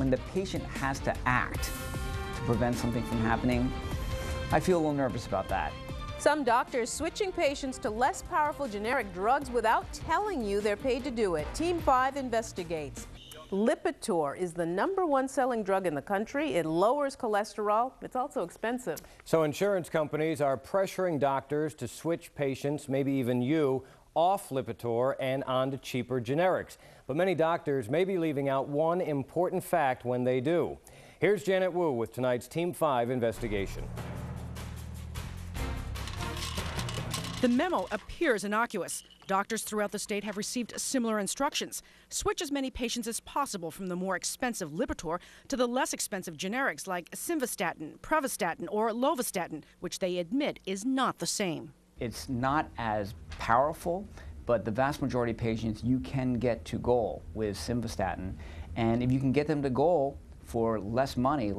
when the patient has to act to prevent something from happening, I feel a little nervous about that. Some doctors switching patients to less powerful generic drugs without telling you they're paid to do it. Team 5 investigates. Lipitor is the #1 selling drug in the country. It lowers cholesterol. It's also expensive. So insurance companies are pressuring doctors to switch patients, maybe even you, off Lipitor and onto cheaper generics. But many doctors may be leaving out one important fact when they do. Here's Janet Wu with tonight's Team 5 investigation. The memo appears innocuous. Doctors throughout the state have received similar instructions. Switch as many patients as possible from the more expensive Lipitor to the less expensive generics like Simvastatin, Pravastatin, or Lovastatin, which they admit is not the same. It's not as powerful, but the vast majority of patients you can get to goal with Simvastatin. And if you can get them to goal for less money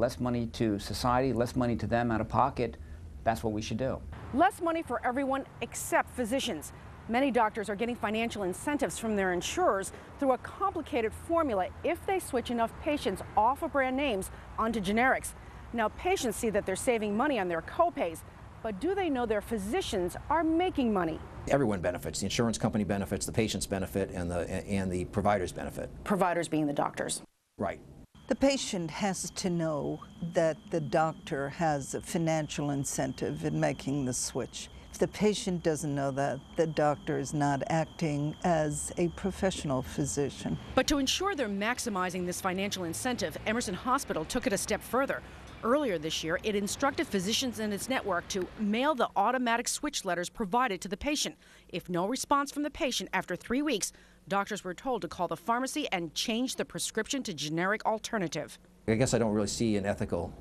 to society, less money to them out of pocket, that's what we should do. Less money for everyone except physicians. Many doctors are getting financial incentives from their insurers through a complicated formula if they switch enough patients off of brand names onto generics. Now, patients see that they're saving money on their copays, but do they know their physicians are making money? Everyone benefits. The insurance company benefits, the patients benefit, and the providers benefit. Providers being the doctors. Right. The patient has to know that the doctor has a financial incentive in making the switch. If the patient doesn't know that, the doctor is not acting as a professional physician. But to ensure they're maximizing this financial incentive, Emerson Hospital took it a step further. Earlier this year, it instructed physicians in its network to mail the automatic switch letters provided to the patient. If no response from the patient after 3 weeks, doctors were told to call the pharmacy and change the prescription to generic alternative. I guess I don't really see an ethical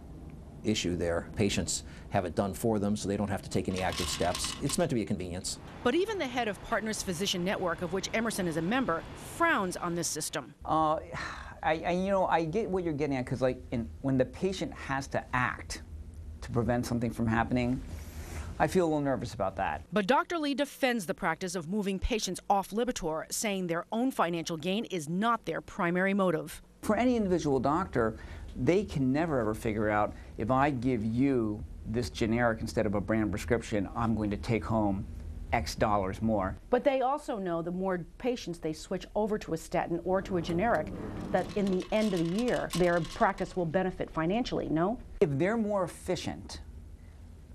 issue there. Patients have it done for them, so they don't have to take any active steps. It's meant to be a convenience. But even the head of Partners Physician Network, of which Emerson is a member, frowns on this system. I get what you're getting at, because when the patient has to act to prevent something from happening, I feel a little nervous about that. But Dr. Lee defends the practice of moving patients off Lipitor, saying their own financial gain is not their primary motive. For any individual doctor, they can never ever figure out, if I give you this generic instead of a brand prescription, I'm going to take home X dollars more. But they also know the more patients they switch over to a statin or to a generic, that in the end of the year, their practice will benefit financially, no? If they're more efficient,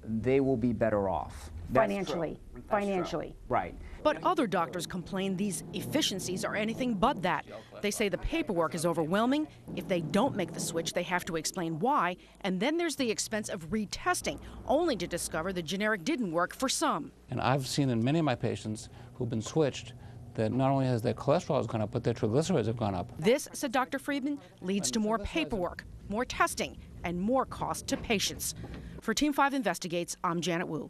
they will be better off. Financially. Financially. Right. But other doctors complain these efficiencies are anything but that. They say the paperwork is overwhelming. If they don't make the switch, they have to explain why. And then there's the expense of retesting, only to discover the generic didn't work for some. And I've seen in many of my patients who've been switched that not only has their cholesterol gone up, but their triglycerides have gone up. This, said Dr. Friedman, leads to more paperwork, more testing, and more cost to patients. For Team 5 Investigates, I'm Janet Wu.